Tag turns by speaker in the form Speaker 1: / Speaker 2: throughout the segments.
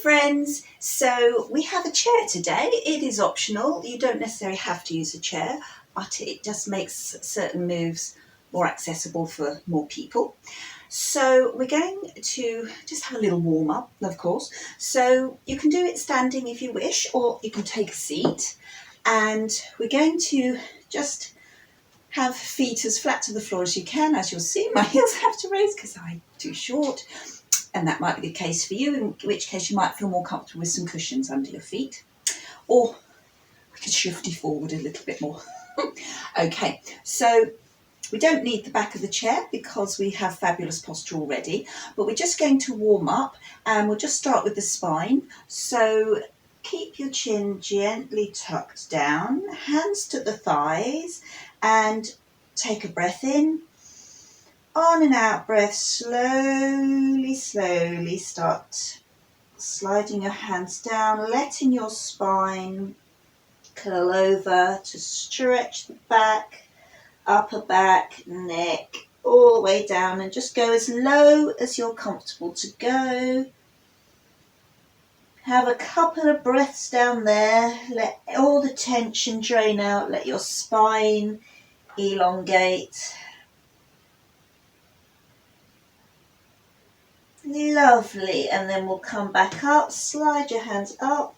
Speaker 1: friends, so we have a chair today. It is optional. You don't necessarily have to use a chair, but it just makes certain moves more accessible for more people. So we're going to just have a little warm up, of course. So you can do it standing if you wish, or you can take a seat. And we're going to just have feet as flat to the floor as you can. As you'll see, my heels have to raise because I'm too short. And that might be the case for you, in which case you might feel more comfortable with some cushions under your feet. Or we could shift you forward a little bit more. Okay, so we don't need the back of the chair because we have fabulous posture already, but we're just going to warm up and we'll just start with the spine. So keep your chin gently tucked down, hands to the thighs, and take a breath in. On and out breath, slowly start sliding your hands down, letting your spine curl over to stretch the back, upper back, neck, all the way down, and just go as low as you're comfortable to go. Have a couple of breaths down there, let all the tension drain out, let your spine elongate. Lovely, and then we'll come back up, slide your hands up,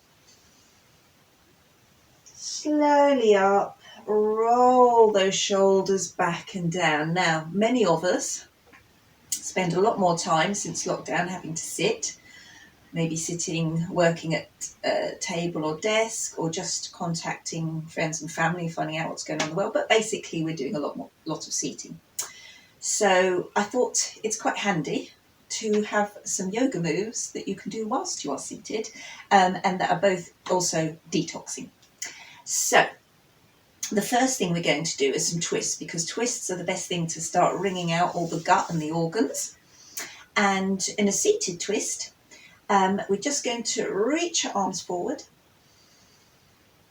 Speaker 1: slowly up, roll those shoulders back and down. Now, many of us spend a lot more time since lockdown having to sit, maybe sitting, working at a table or desk, or just contacting friends and family, finding out what's going on in the world, but basically we're doing a lot of seating. So I thought it's quite handy to have some yoga moves that you can do whilst you are seated, and that are both also detoxing. So the first thing we're going to do is some twists, because twists are the best thing to start wringing out all the gut and the organs. And in a seated twist, we're just going to reach your arms forward.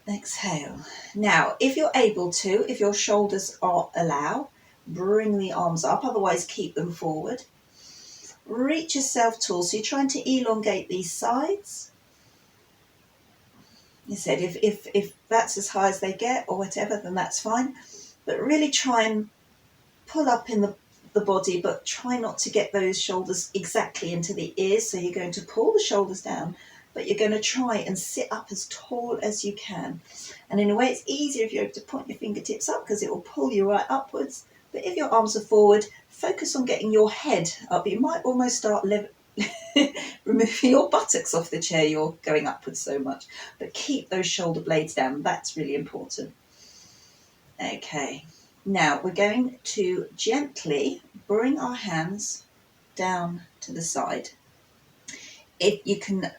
Speaker 1: Exhale. Now, if you're able to, if your shoulders allow, bring the arms up, otherwise keep them forward. Reach yourself tall, so you're trying to elongate these sides. You said if that's as high as they get or whatever, then that's fine. But really try and pull up in the body, but try not to get those shoulders exactly into the ears. So you're going to pull the shoulders down, but you're going to try and sit up as tall as you can. And in a way, it's easier if you're able to point your fingertips up because it will pull you right upwards. But if your arms are forward, focus on getting your head up. You might almost start removing your buttocks off the chair. You're going upwards so much. But keep those shoulder blades down. That's really important. Okay. Now we're going to gently bring our hands down to the side. If you can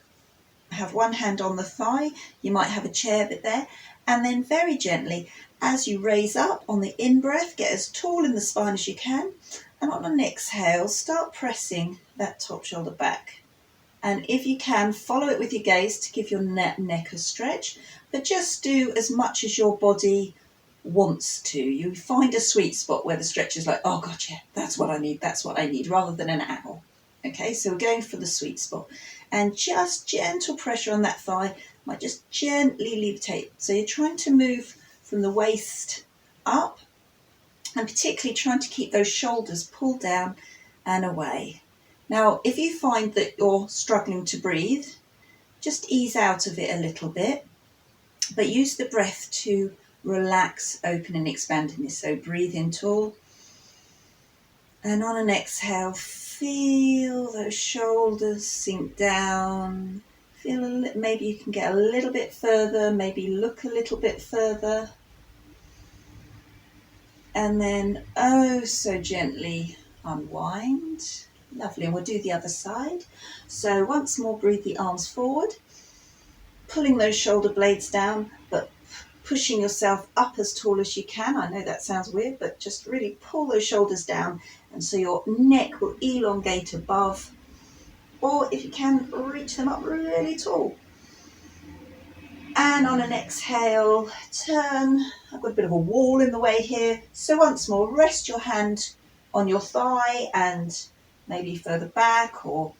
Speaker 1: have one hand on the thigh, you might have a chair bit there, and then very gently, as you raise up on the in-breath, get as tall in the spine as you can, and on an exhale, start pressing that top shoulder back. And if you can, follow it with your gaze to give your neck a stretch, but just do as much as your body wants to. You find a sweet spot where the stretch is like, oh God, yeah, that's what I need, rather than an owl. Okay, so we're going for the sweet spot. And just gentle pressure on that thigh might just gently levitate. So you're trying to move from the waist up, and particularly trying to keep those shoulders pulled down and away. Now, if you find that you're struggling to breathe, just ease out of it a little bit, but use the breath to relax, open and expand in this. So breathe in tall, and on an exhale, feel those shoulders sink down. Feel maybe you can get a little bit further, maybe look a little bit further. And then so gently unwind. Lovely, and we'll do the other side. So once more, breathe the arms forward, pulling those shoulder blades down, but pushing yourself up as tall as you can. I know that sounds weird, but just really pull those shoulders down, and so your neck will elongate above, or if you can, reach them up really tall. And on an exhale, turn. I've got a bit of a wall in the way here, so once more, rest your hand on your thigh and maybe further back, or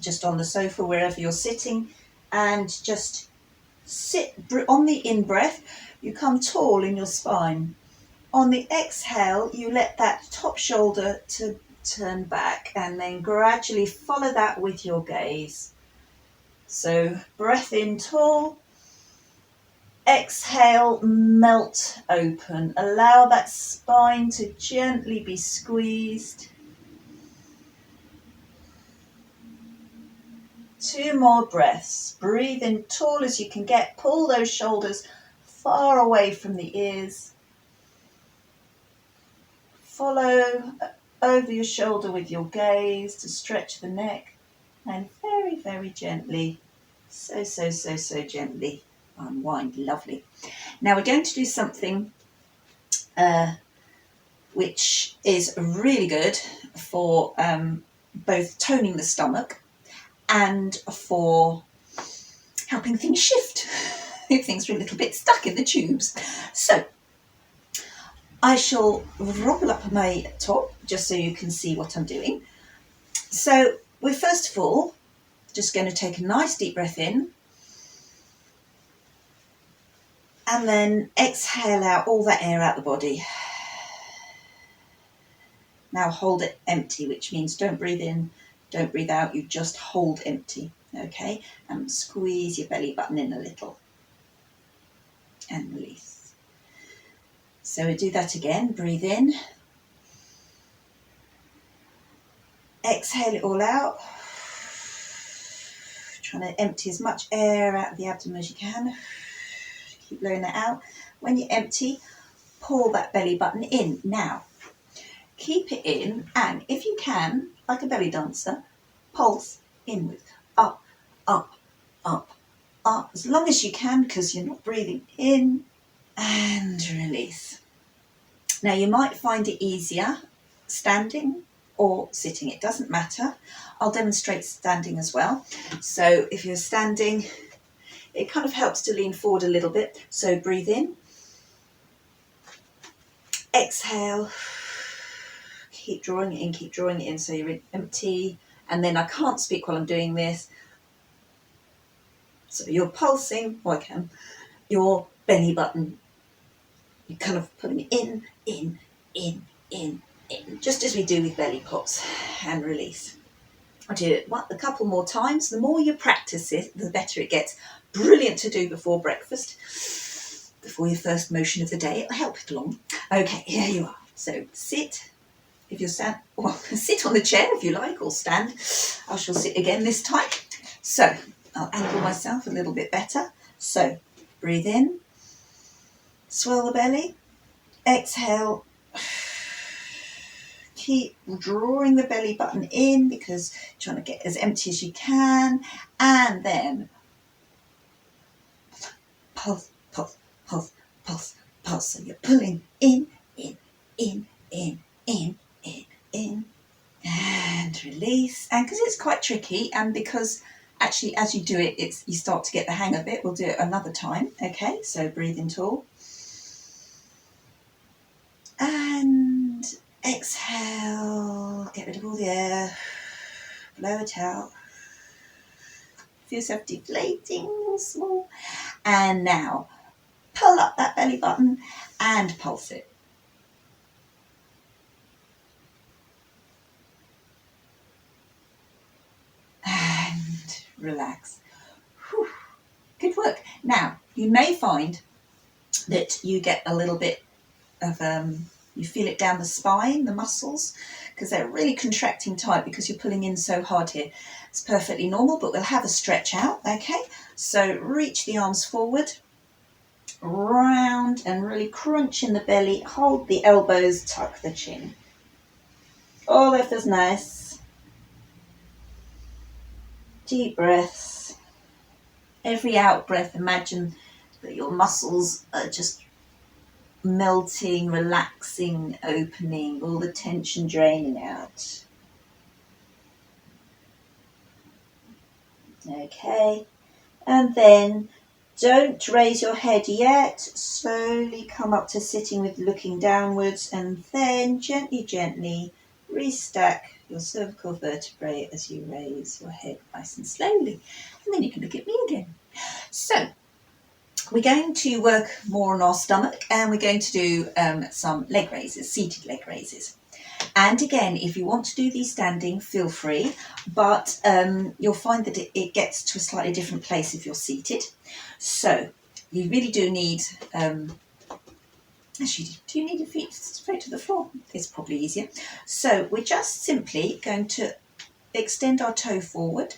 Speaker 1: just on the sofa, wherever you're sitting, and just sit. On the in-breath, you come tall in your spine. On the exhale, you let that top shoulder to turn back, and then gradually follow that with your gaze. So breath in tall, exhale, melt open. Allow that spine to gently be squeezed. 2 more breaths. Breathe in tall as you can get. Pull those shoulders far away from the ears. Follow over your shoulder with your gaze to stretch the neck, and very, very gently, so gently unwind. Lovely. Now we're going to do something which is really good for both toning the stomach and for helping things shift if things are a little bit stuck in the tubes. So I shall roll up my top just so you can see what I'm doing. So we're first of all just going to take a nice deep breath in, and then exhale out all that air out the body. Now hold it empty, which means don't breathe in, don't breathe out, you just hold empty, okay? And squeeze your belly button in a little and release. So we do that again. Breathe in, exhale it all out, trying to empty as much air out of the abdomen as you can. Keep blowing that out. When you're empty, pull that belly button in. Now keep it in, and if you can, like a belly dancer, pulse inwards, up, up, up, up, as long as you can, because you're not breathing in, and release. Now you might find it easier standing or sitting, it doesn't matter. I'll demonstrate standing as well. So if you're standing, it kind of helps to lean forward a little bit. So breathe in, exhale, keep drawing it in, so you're empty. And then I can't speak while I'm doing this, so you're pulsing, or I can, your belly button, you're kind of putting it in, just as we do with belly pops, and release. I'll do it a couple more times. The more you practice it, the better it gets. Brilliant to do before breakfast, before your first motion of the day. It'll help it along. Okay, here you are. So sit. If you stand, well, sit on the chair if you like, or stand. I shall sit again this time. So I'll angle myself a little bit better. So breathe in, swell the belly, exhale, keep drawing the belly button in because you're trying to get as empty as you can, and then pulse, pulse, pulse, pulse, pulse. So you're pulling in, and release. And because it's quite tricky, and because actually as you do it, you start to get the hang of it. We'll do it another time. Okay, so breathe in tall. And exhale, get rid of all the air, blow it out. Feel yourself deflating, small. And now pull up that belly button and pulse it. And relax. Whew. Good work. Now, you may find that you get a little bit of, you feel it down the spine, the muscles, because they're really contracting tight because you're pulling in so hard here. It's perfectly normal, but we'll have a stretch out, okay? So reach the arms forward, round, and really crunch in the belly. Hold the elbows, tuck the chin. Oh, that feels nice. Deep breaths. Every out breath, imagine that your muscles are just melting, relaxing, opening, all the tension draining out. Okay, and then don't raise your head yet. Slowly come up to sitting with looking downwards, and then gently restack your cervical vertebrae as you raise your head nice and slowly. And then you can look at me again. So we're going to work more on our stomach, and we're going to do some leg raises, seated leg raises. And again, if you want to do these standing, feel free, but you'll find that it gets to a slightly different place if you're seated. So you really do need, actually, do you need your feet straight to the floor? It's probably easier. So we're just simply going to extend our toe forward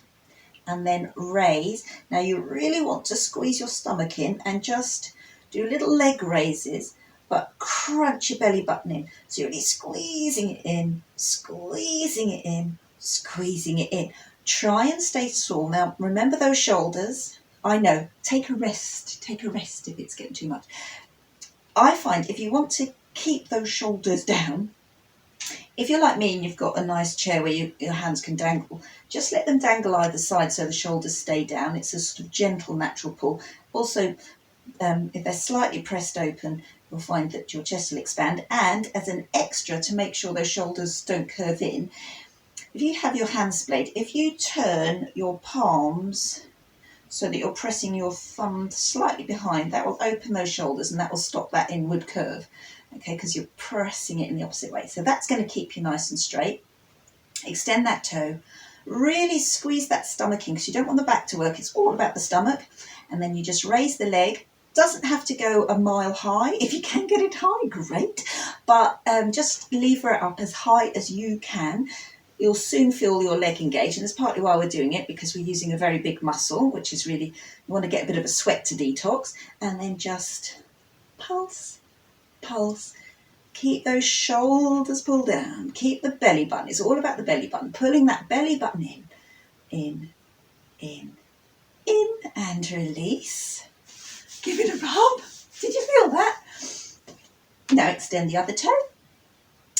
Speaker 1: and then raise. Now you really want to squeeze your stomach in and just do little leg raises, but crunch your belly button in. So you're really squeezing it in, squeezing it in, squeezing it in. Try and stay tall. Now remember those shoulders. I know, take a rest if it's getting too much. I find if you want to keep those shoulders down, if you're like me and you've got a nice chair where your hands can dangle, just let them dangle either side so the shoulders stay down. It's a sort of gentle, natural pull. Also, if they're slightly pressed open, you'll find that your chest will expand. And as an extra, to make sure those shoulders don't curve in, if you have your hands splayed, if you turn your palms so that you're pressing your thumb slightly behind, that will open those shoulders and that will stop that inward curve. Okay, because you're pressing it in the opposite way. So that's going to keep you nice and straight. Extend that toe. Really squeeze that stomach in because you don't want the back to work. It's all about the stomach. And then you just raise the leg. Doesn't have to go a mile high. If you can get it high, great. But just lever it up as high as you can. You'll soon feel your leg engage, and that's partly why we're doing it, because we're using a very big muscle, which is really, you want to get a bit of a sweat to detox, and then just pulse, pulse. Keep those shoulders pulled down. Keep the belly button. It's all about the belly button. Pulling that belly button in, and release. Give it a rub. Did you feel that? Now extend the other toe.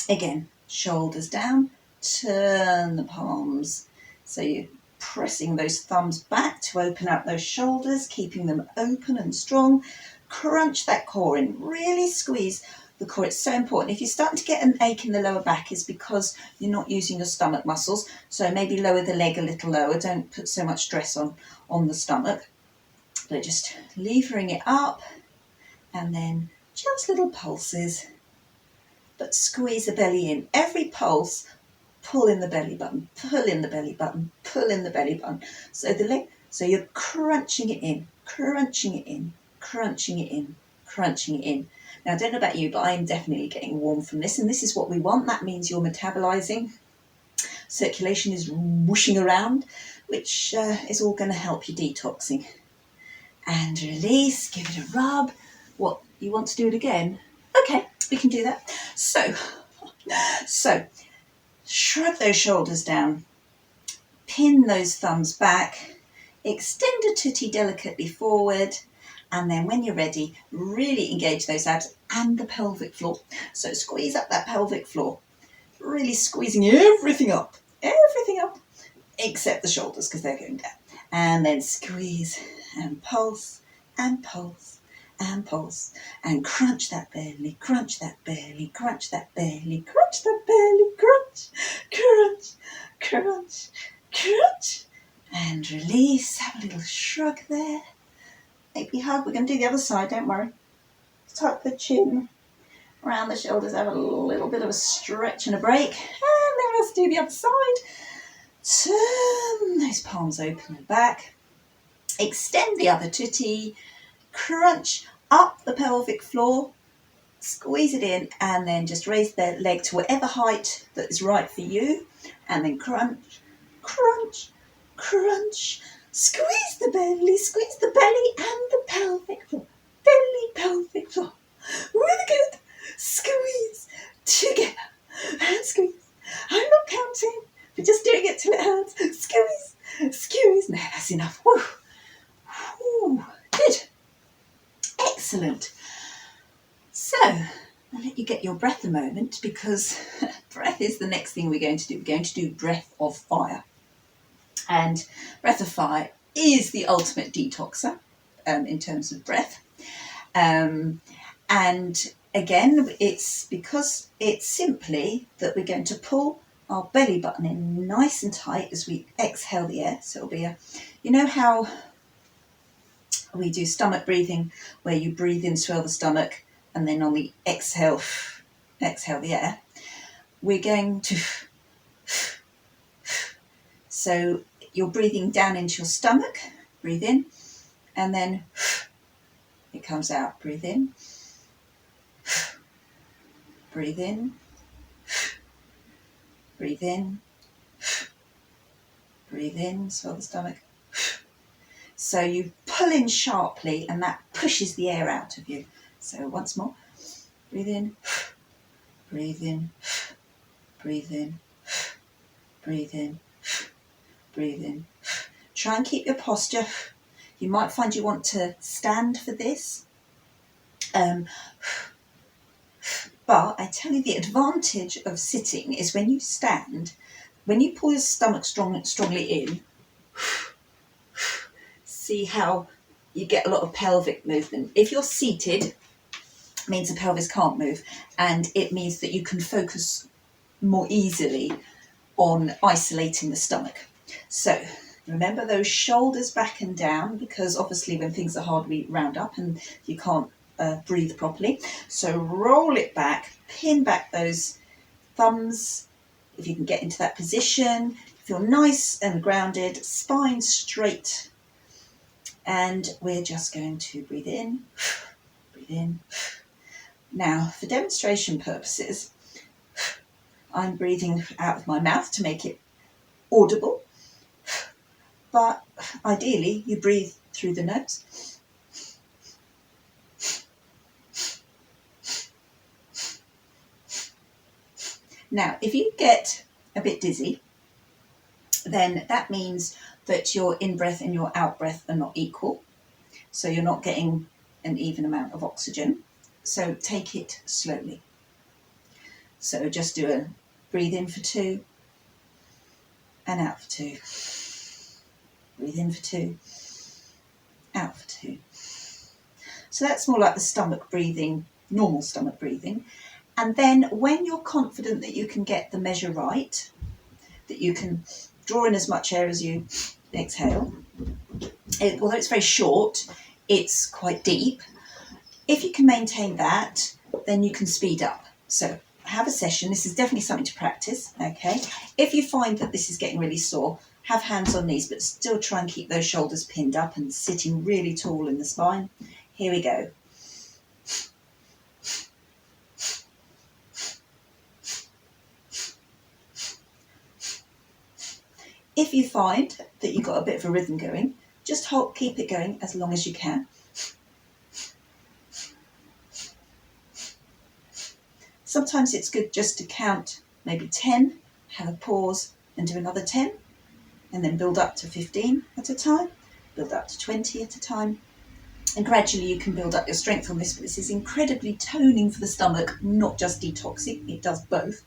Speaker 1: Again, shoulders down. Turn the palms. So you're pressing those thumbs back to open up those shoulders, keeping them open and strong. Crunch that core in. Really squeeze the core. It's so important. If you're starting to get an ache in the lower back, it's because you're not using your stomach muscles. So maybe lower the leg a little lower. Don't put so much stress on the stomach. But just levering it up, and then just little pulses. But squeeze the belly in. Every pulse, pull in the belly button, pull in the belly button, pull in the belly button. So the leg, so you're crunching it in, crunching it in, crunching it in, crunching it in. Now I don't know about you, but I am definitely getting warm from this, and this is what we want. That means you're metabolizing, circulation is whooshing around, which is all going to help you detoxing. And release, give it a rub. What, you want to do it again? Okay, we can do that. So shrug those shoulders down, pin those thumbs back, extend a tutti delicately forward, and then when you're ready, really engage those abs and the pelvic floor. So squeeze up that pelvic floor, really squeezing everything up, except the shoulders because they're going down. And then squeeze and pulse and pulse and pulse, and crunch that belly, crunch that belly, crunch that belly, crunch that belly, crunch, crunch, crunch, crunch, and release. Have a little shrug there. Maybe hug. We're going to do the other side, don't worry. Tuck the chin around the shoulders, have a little bit of a stretch and a break, and then let's do the other side. Turn those palms open and back. Extend the other tutti. Crunch up the pelvic floor, squeeze it in, and then just raise the leg to whatever height that is right for you, and then crunch, crunch, crunch. Squeeze the belly and the pelvic floor. Belly, pelvic floor. Really good. Squeeze together and squeeze. I'm not counting, but just doing it till it hurts. Squeeze, squeeze. No, that's enough. Woo. Woo. Good. Excellent. So, I'll let you get your breath a moment, because breath is the next thing we're going to do. We're going to do breath of fire. And breath of fire is the ultimate detoxer in terms of breath. And again, it's because it's simply that we're going to pull our belly button in nice and tight as we exhale the air. So it'll be you know how we do stomach breathing, where you breathe in, swell the stomach, and then on the exhale the air. We're going to, so you're breathing down into your stomach, breathe in, and then it comes out, breathe in, breathe in, breathe in, breathe in, swell the stomach. So you pull in sharply and that pushes the air out of you. So once more, breathe in, breathe in, breathe in, breathe in, breathe in. Try and keep your posture. You might find you want to stand for this. But I tell you, the advantage of sitting is when you stand, when you pull your stomach strongly in, see how you get a lot of pelvic movement. If you're seated, it means the pelvis can't move, and it means that you can focus more easily on isolating the stomach. So remember those shoulders back and down, because obviously when things are hard we round up and you can't breathe properly. So roll it back, pin back those thumbs if you can get into that position. Feel nice and grounded, spine straight. And we're just going to breathe in, breathe in. Now, for demonstration purposes, I'm breathing out of my mouth to make it audible, but ideally you breathe through the nose. Now, if you get a bit dizzy, then that means that your in-breath and your out-breath are not equal, so you're not getting an even amount of oxygen. So take it slowly. So just do a breathe in for 2 and out for 2. Breathe in for 2, out for 2. So that's more like the stomach breathing, normal stomach breathing. And then when you're confident that you can get the measure right, that you can draw in as much air as you exhale, although it's very short, it's quite deep. If you can maintain that, then you can speed up. So have a session. This is definitely something to practice, okay? If you find that this is getting really sore, have hands on knees, but still try and keep those shoulders pinned up and sitting really tall in the spine. Here we go. If you find that you've got a bit of a rhythm going, just keep it going as long as you can. Sometimes it's good just to count maybe 10, have a pause and do another 10, and then build up to 15 at a time, build up to 20 at a time. And gradually you can build up your strength on this, but this is incredibly toning for the stomach, not just detoxing, it does both.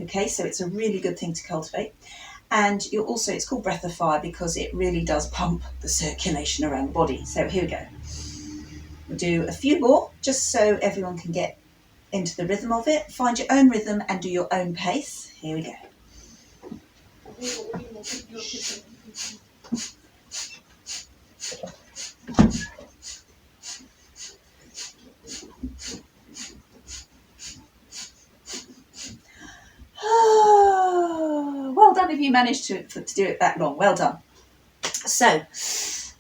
Speaker 1: Okay, so it's a really good thing to cultivate. And it's called Breath of Fire because it really does pump the circulation around the body. So here we go. We'll do a few more just so everyone can get into the rhythm of it. Find your own rhythm and do your own pace. Here we go. Well done if you managed to do it that long. Well done. So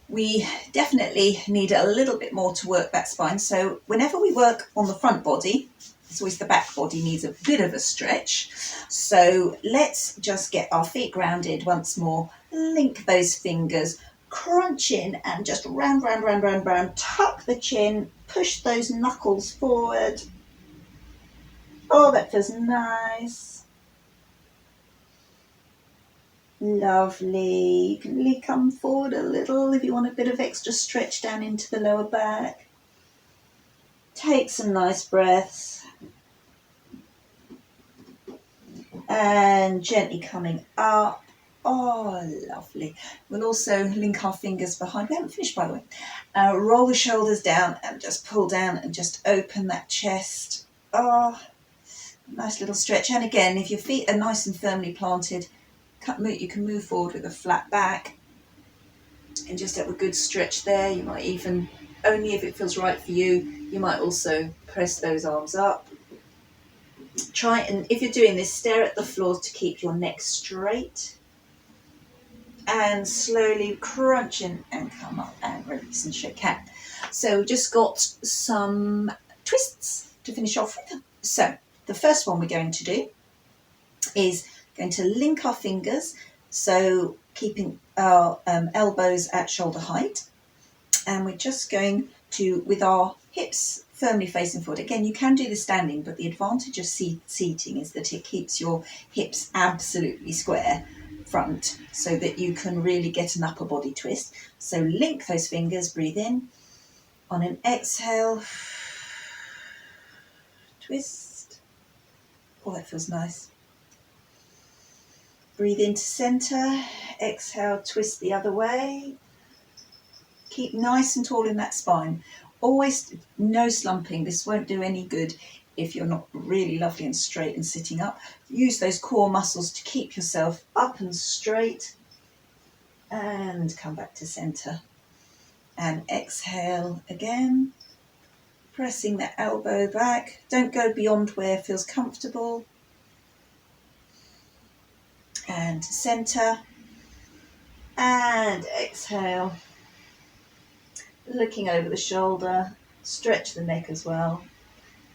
Speaker 1: we definitely need a little bit more to work that spine. So whenever we work on the front body, it's always the back body needs a bit of a stretch. So let's just get our feet grounded once more. Link those fingers, crunch in and just round, tuck the chin, push those knuckles forward. Oh, that feels nice. Lovely. You can really come forward a little if you want a bit of extra stretch down into the lower back. Take some nice breaths. And gently coming up. Oh, lovely. We'll also link our fingers behind. We haven't finished, by the way. Roll the shoulders down and just pull down and just open that chest. Oh, Nice little stretch. And again, if your feet are nice and firmly planted, you can move forward with a flat back and just have a good stretch there. You might even, only if it feels right for you, you might also press those arms up. Try, and if you're doing this, stare at the floor to keep your neck straight. And slowly crunch in and come up and release and shake hand. So we've just got some twists to finish off with. So the first one we're going to do is going to link our fingers, so keeping our elbows at shoulder height, and we're just going to, with our hips firmly facing forward. Again, you can do this standing, but the advantage of seating is that it keeps your hips absolutely square front so that you can really get an upper body twist. So link those fingers, breathe in. On an exhale, twist. Oh, that feels nice. Breathe into center, exhale, twist the other way. Keep nice and tall in that spine. Always no slumping. This won't do any good if you're not really lovely and straight and sitting up. Use those core muscles to keep yourself up and straight. And come back to center. And exhale again. Pressing the elbow back. Don't go beyond where it feels comfortable. And center. And exhale. Looking over the shoulder. Stretch the neck as well.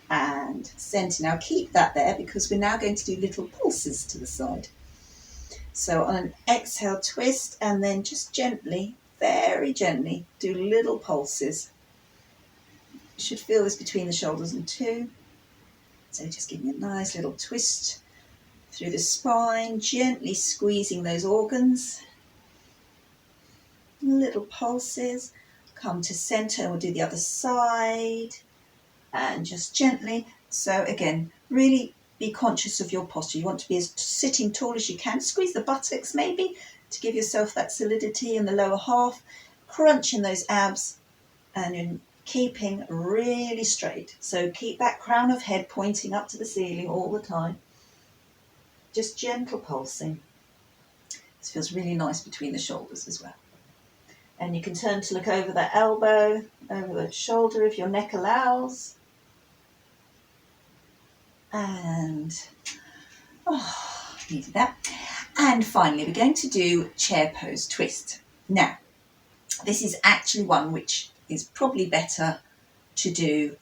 Speaker 1: And center. Now keep that there because we're now going to do little pulses to the side. So on an exhale, twist, and then just gently, very gently, do little pulses. You should feel this between the shoulders and two. So just give me a nice little twist through the spine, gently squeezing those organs. Little pulses. Come to center, we'll do the other side. And just gently. So again, really be conscious of your posture. You want to be as sitting tall as you can. Squeeze the buttocks maybe to give yourself that solidity in the lower half. Crunch in those abs and you're keeping really straight. So keep that crown of head pointing up to the ceiling all the time. Just gentle pulsing. This feels really nice between the shoulders as well. And you can turn to look over that elbow, over the shoulder if your neck allows. And needed that. And finally, we're going to do chair pose twist. Now, this is actually one which is probably better to do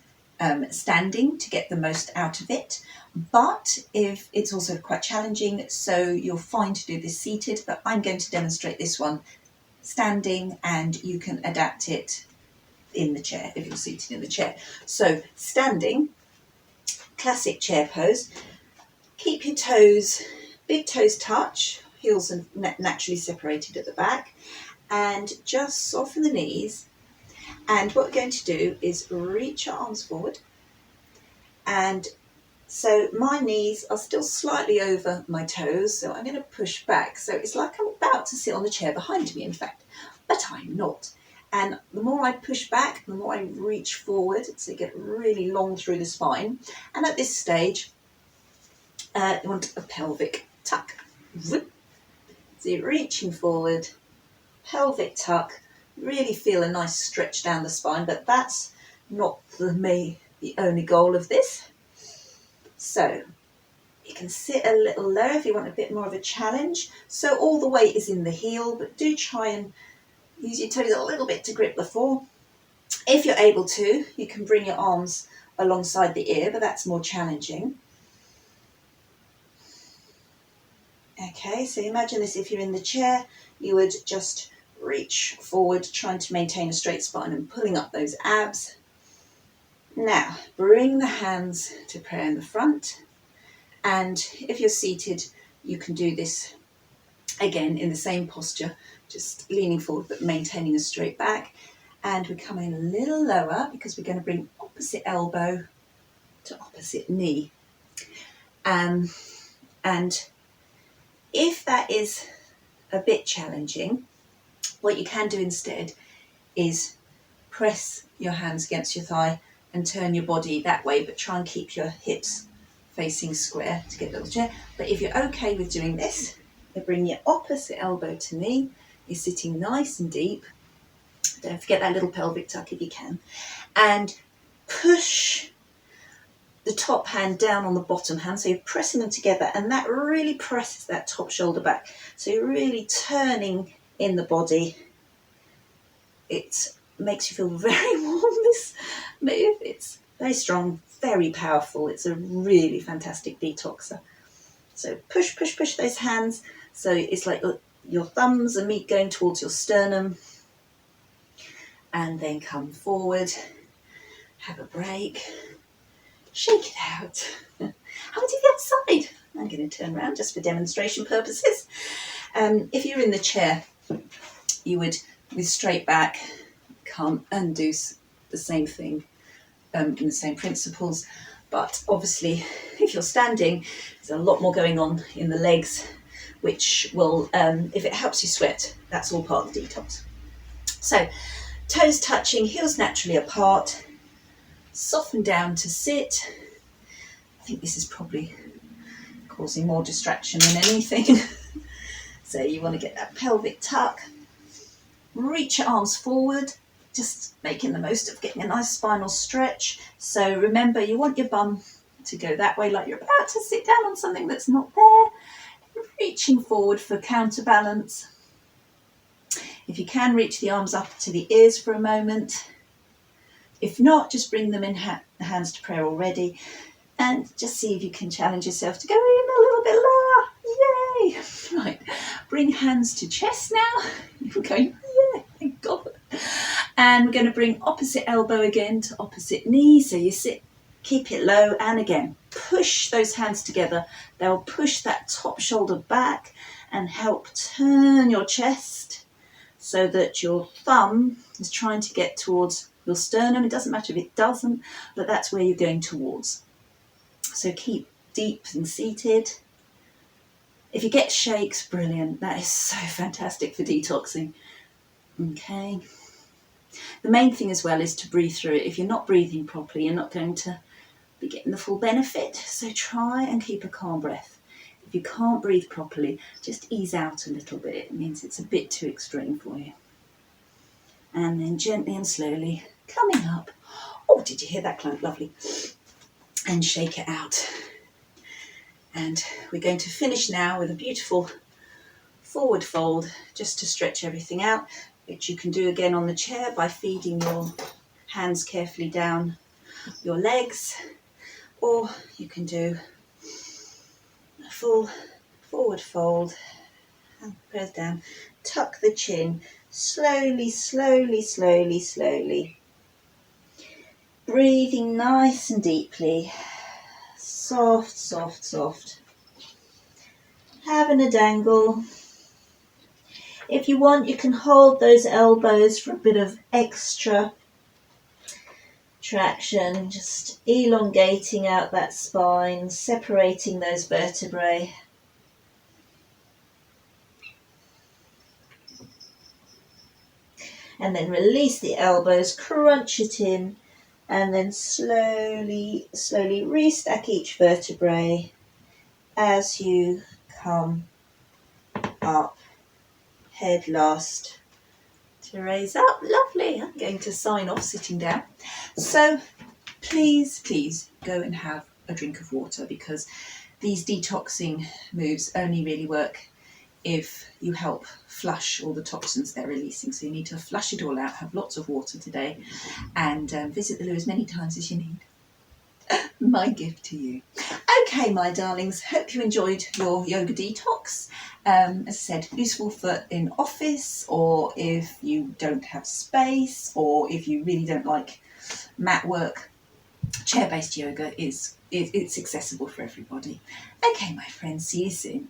Speaker 1: standing to get the most out of it. But if it's also quite challenging, so you're fine to do this seated, but I'm going to demonstrate this one standing and you can adapt it in the chair if you're seated in the chair. So standing, classic chair pose. Keep your toes, big toes touch, heels are naturally separated at the back, and just soften the knees. And what we're going to do is reach your arms forward. And so my knees are still slightly over my toes, so I'm going to push back. So it's like I'm about to sit on the chair behind me, in fact, but I'm not. And the more I push back, the more I reach forward, so you get really long through the spine. And at this stage, you want a pelvic tuck. So you're reaching forward, pelvic tuck, really feel a nice stretch down the spine, but that's not the only goal of this. So you can sit a little lower if you want a bit more of a challenge. So all the weight is in the heel, but do try and use your toes a little bit to grip the floor. If you're able to, you can bring your arms alongside the ear, but that's more challenging. Okay, so imagine this, if you're in the chair, you would just reach forward, trying to maintain a straight spine and pulling up those abs. Now, bring the hands to prayer in the front. And if you're seated, you can do this again in the same posture, just leaning forward but maintaining a straight back. And we're coming a little lower because we're going to bring opposite elbow to opposite knee. And if that is a bit challenging, what you can do instead is press your hands against your thigh and turn your body that way, but try and keep your hips facing square to get the little chair. But if you're okay with doing this, you bring your opposite elbow to knee. You're sitting nice and deep. Don't forget that little pelvic tuck if you can. And push the top hand down on the bottom hand. So you're pressing them together, and that really presses that top shoulder back. So you're really turning in the body. It makes you feel very warm, this move. It's very strong, very powerful. It's a really fantastic detoxer. So push, push, push those hands. So it's like your thumbs and meat going towards your sternum. And then come forward, have a break, shake it out. How about the other side? I'm going to turn around just for demonstration purposes. If you're in the chair, you would, with straight back, come and do the same thing, in the same principles. But obviously, if you're standing, there's a lot more going on in the legs, which will, if it helps you sweat, that's all part of the detox. So, toes touching, heels naturally apart, soften down to sit. I think this is probably causing more distraction than anything. So you want to get that pelvic tuck. Reach your arms forward, just making the most of getting a nice spinal stretch. So remember, you want your bum to go that way, like you're about to sit down on something that's not there. Reaching forward for counterbalance. If you can, reach the arms up to the ears for a moment. If not, just bring them in hands to prayer already, and just see if you can challenge yourself to go in a little bit lower. Yay! Right, bring hands to chest now. You're going, yeah, thank God. And we're going to bring opposite elbow again to opposite knee. So you sit, keep it low, and again, push those hands together. They'll push that top shoulder back and help turn your chest so that your thumb is trying to get towards your sternum. It doesn't matter if it doesn't, but that's where you're going towards. So keep deep and seated. If you get shakes, brilliant. That is so fantastic for detoxing. Okay. The main thing as well is to breathe through it. If you're not breathing properly, you're not going to be getting the full benefit. So try and keep a calm breath. If you can't breathe properly, just ease out a little bit. It means it's a bit too extreme for you. And then gently and slowly coming up. Oh, did you hear that clank? Lovely. And shake it out. And we're going to finish now with a beautiful forward fold, just to stretch everything out, which you can do again on the chair by feeding your hands carefully down your legs, or you can do a full forward fold, and press down, tuck the chin, slowly, slowly, slowly, slowly. Breathing nice and deeply, soft, soft, soft. Having a dangle. If you want, you can hold those elbows for a bit of extra traction, just elongating out that spine, separating those vertebrae. And then release the elbows, crunch it in, and then slowly, slowly restack each vertebrae as you come up, head last to raise up. Lovely. I'm going to sign off sitting down. So please, please go and have a drink of water, because these detoxing moves only really work if you help flush all the toxins they're releasing. So you need to flush it all out, have lots of water today, and visit the loo as many times as you need. My gift to you. Okay, my darlings, hope you enjoyed your yoga detox. As I said, useful for in office, or if you don't have space, or if you really don't like mat work. Chair-based yoga it's accessible for everybody. Okay, my friends, see you soon.